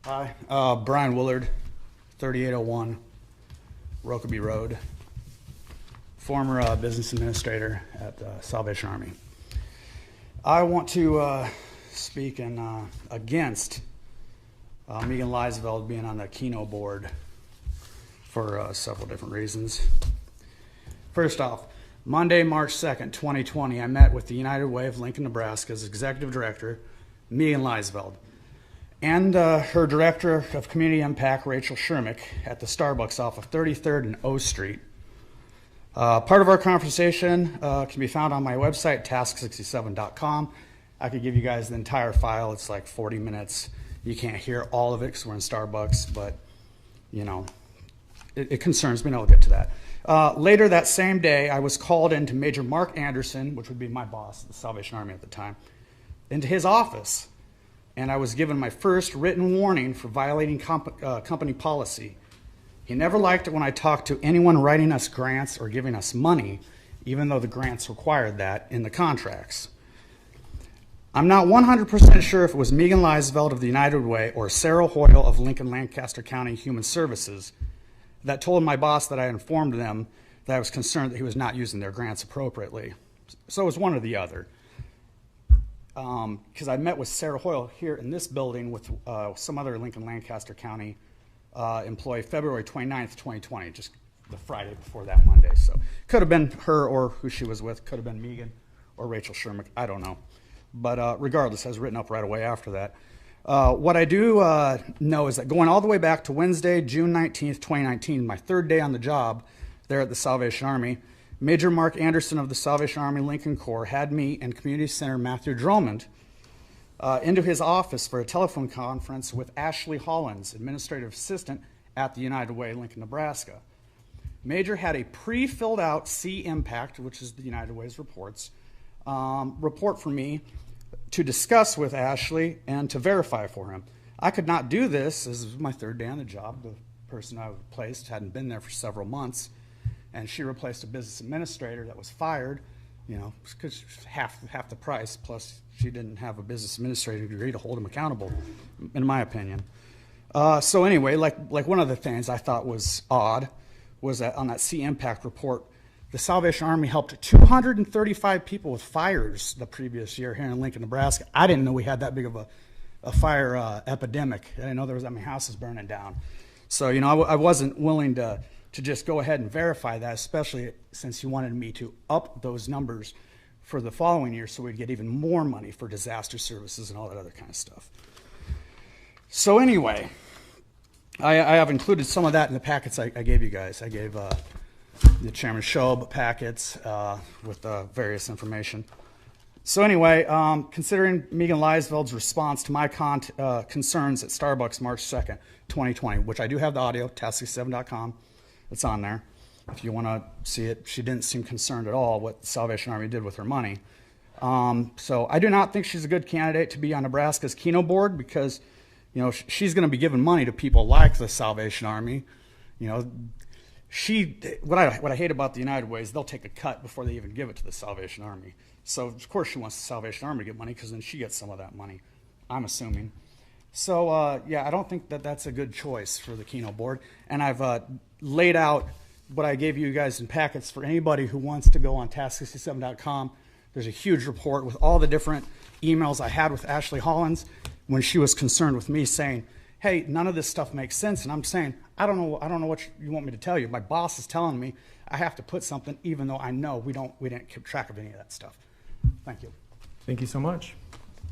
Hi, Brian Willard, 3801 Rokeby Road, former business administrator at Salvation Army. I want to speak against Megan Leisveld being on the Keno board for several different reasons. First off, Monday, March 2nd, 2020, I met with the United Way of Lincoln, Nebraska's executive director, Megan Leisveld, and her director of community impact, Rachel Shermick, at the Starbucks off of 33rd and O Street. Part of our conversation can be found on my website, task67.com. I could give you guys the entire file. It's like 40 minutes. You can't hear all of it because we're in Starbucks, but you know, it concerns me, and I'll get to that. Later that same day, I was called into Major Mark Anderson, which would be my boss at the Salvation Army at the time, into his office, and I was given my first written warning for violating company policy. He never liked it when I talked to anyone writing us grants or giving us money, even though the grants required that in the contracts. I'm not 100% sure if it was Megan Leisveld of the United Way or Sarah Hoyle of Lincoln Lancaster County Human Services that told my boss that I informed them that I was concerned that he was not using their grants appropriately. So it was one or the other. Because I met with Sarah Hoyle here in this building with some other Lincoln Lancaster County employee February 29th, 2020, just the Friday before that Monday. So could have been her or who she was with, could have been Megan or Rachel Shermick, I don't know. But regardless, I was written up right away after that. What I do know is that going all the way back to Wednesday, June 19th, 2019, my third day on the job there at the Salvation Army, Major Mark Anderson of the Salvation Army Lincoln Corps had me and Community Center Matthew Drummond into his office for a telephone conference with Ashley Hollins, administrative assistant at the United Way, Lincoln, Nebraska. Major had a pre-filled out C-Impact, which is the United Way's reports, report for me to discuss with Ashley and to verify for him. I could not do this, as it was my third day on the job. The person I replaced hadn't been there for several months, and she replaced a business administrator that was fired, you know, because half the price, plus she didn't have a business administrator degree to hold him accountable, in my opinion. So anyway, like one of the things I thought was odd was that on that C-Impact report, the Salvation Army helped 235 people with fires the previous year here in Lincoln, Nebraska. I didn't know we had that big of a fire epidemic. I didn't know there was that many houses burning down. So, you know, I wasn't willing to just go ahead and verify that, especially since you wanted me to up those numbers for the following year so we'd get even more money for disaster services and all that other kind of stuff. So anyway, I have included some of that in the packets I gave you guys. I gave the Chairman Shob packets with various information. So anyway, considering Megan Leisveld's response to my concerns at Starbucks March 2nd, 2020, which I do have the audio, task67.com, it's on there. If you want to see it, she didn't seem concerned at all what the Salvation Army did with her money. So I do not think she's a good candidate to be on Nebraska's Keno board because, you know, she's going to be giving money to people like the Salvation Army. You know, what I hate about the United Way is they'll take a cut before they even give it to the Salvation Army. So of course she wants the Salvation Army to get money because then she gets some of that money, I'm assuming. So yeah, I don't think that that's a good choice for the Keno board. And I've laid out what I gave you guys in packets for anybody who wants to go on task67.com. There's a huge report with all the different emails I had with Ashley Hollins when she was concerned with me saying, hey, none of this stuff makes sense. And I'm saying, I don't know what you want me to tell you. My boss is telling me I have to put something even though I know we didn't keep track of any of that stuff. Thank you. Thank you so much.